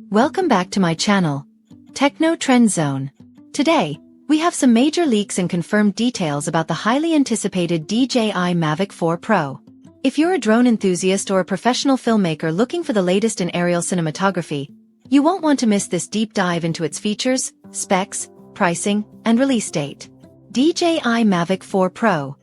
Welcome back to my channel, Techno Trend Zone. Today, we have some major leaks and confirmed details about the highly anticipated DJI Mavic 4 Pro. If you're a drone enthusiast or a professional filmmaker looking for the latest in aerial cinematography, you won't want to miss this deep dive into its features, specs, pricing, and release date. DJI Mavic 4 Pro,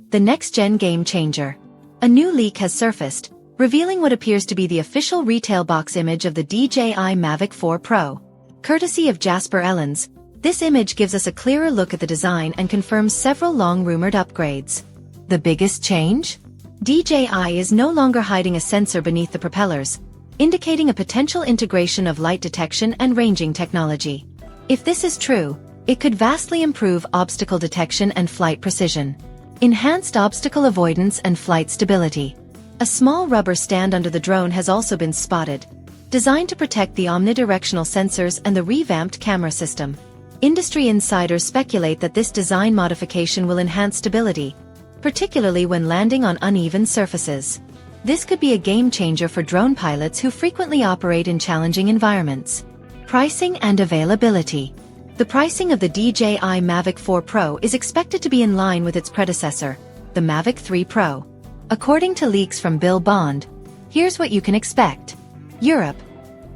the next-gen game changer. A new leak has surfaced, revealing what appears to be the official retail box image of the DJI Mavic 4 Pro. Courtesy of Jasper Ellens, this image gives us a clearer look at the design and confirms several long-rumored upgrades. The biggest change? DJI is no longer hiding a sensor beneath the propellers, indicating a potential integration of light detection and ranging technology. If this is true, it could vastly improve obstacle detection and flight precision. Enhanced obstacle avoidance and flight stability. A small rubber stand under the drone has also been spotted, designed to protect the omnidirectional sensors and the revamped camera system. Industry insiders speculate that this design modification will enhance stability, particularly when landing on uneven surfaces. This could be a game-changer for drone pilots who frequently operate in challenging environments. Pricing and availability. The pricing of the DJI Mavic 4 Pro is expected to be in line with its predecessor, the Mavic 3 Pro. According to leaks from Bill Bond, here's what you can expect. Europe,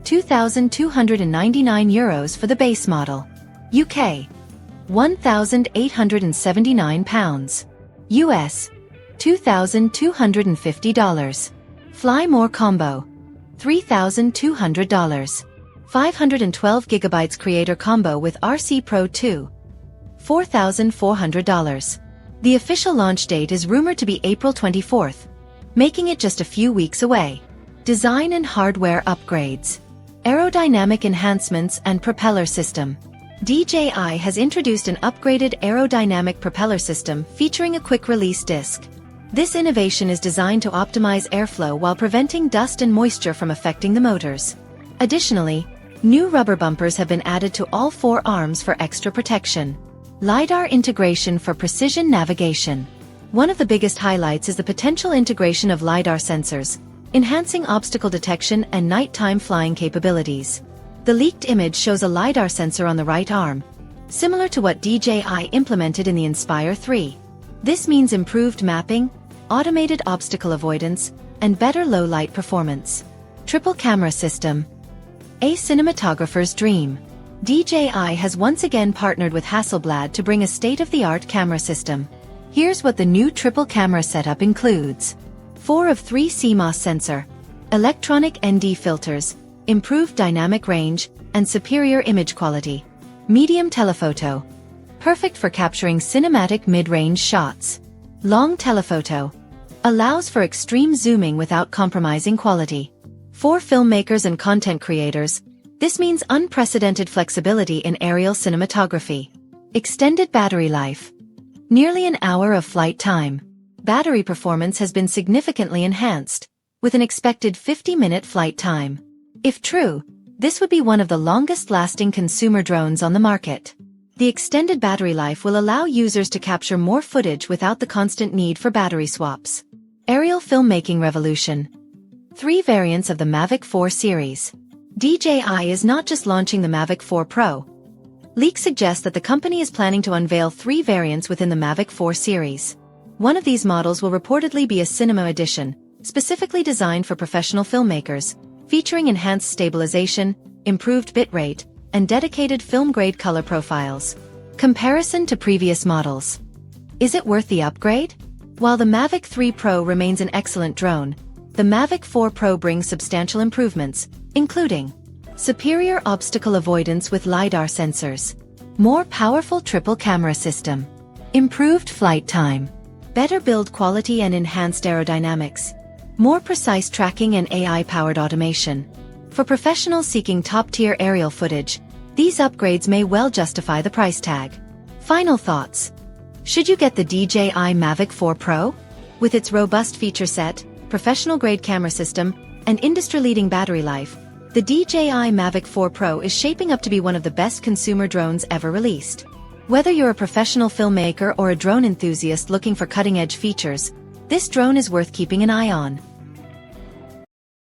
€2,299 for the base model. UK, £1,879. US, $2,250. Fly More Combo, $3,200. 512GB Creator Combo with RC Pro 2, $4,400. The official launch date is rumored to be April 24th, making it just a few weeks away. Design and hardware upgrades. Aerodynamic enhancements and propeller system. DJI has introduced an upgraded aerodynamic propeller system featuring a quick-release disc. This innovation is designed to optimize airflow while preventing dust and moisture from affecting the motors. Additionally, new rubber bumpers have been added to all four arms for extra protection. LiDAR integration for precision navigation. One of the biggest highlights is the potential integration of LiDAR sensors, enhancing obstacle detection and nighttime flying capabilities. The leaked image shows a LiDAR sensor on the right arm, similar to what DJI implemented in the Inspire 3. This means improved mapping, automated obstacle avoidance, and better low-light performance. Triple camera system. A cinematographer's dream. DJI has once again partnered with Hasselblad to bring a state-of-the-art camera system. Here's what the new triple camera setup includes. 4 of 3 CMOS sensor, electronic ND filters, improved dynamic range, and superior image quality. Medium telephoto. Perfect for capturing cinematic mid-range shots. Long telephoto. Allows for extreme zooming without compromising quality. For filmmakers and content creators, this means unprecedented flexibility in aerial cinematography. Extended battery life. Nearly an hour of flight time. Battery performance has been significantly enhanced, with an expected 50-minute flight time. If true, this would be one of the longest-lasting consumer drones on the market. The extended battery life will allow users to capture more footage without the constant need for battery swaps. Aerial filmmaking revolution. 3 variants of the Mavic 4 series. DJI is not just launching the Mavic 4 Pro. Leaks suggest that the company is planning to unveil 3 variants within the Mavic 4 series. One of these models will reportedly be a cinema edition, specifically designed for professional filmmakers, featuring enhanced stabilization, improved bitrate, and dedicated film-grade color profiles. Comparison to previous models. Is it worth the upgrade? While the Mavic 3 Pro remains an excellent drone, the Mavic 4 Pro brings substantial improvements, including superior obstacle avoidance with LiDAR sensors, more powerful triple camera system, improved flight time, better build quality and enhanced aerodynamics, more precise tracking and AI-powered automation. For professionals seeking top-tier aerial footage, these upgrades may well justify the price tag. Final thoughts. Should you get the DJI Mavic 4 Pro? With its robust feature set, professional-grade camera system, and industry-leading battery life, the DJI Mavic 4 Pro is shaping up to be one of the best consumer drones ever released. Whether you're a professional filmmaker or a drone enthusiast looking for cutting-edge features, this drone is worth keeping an eye on.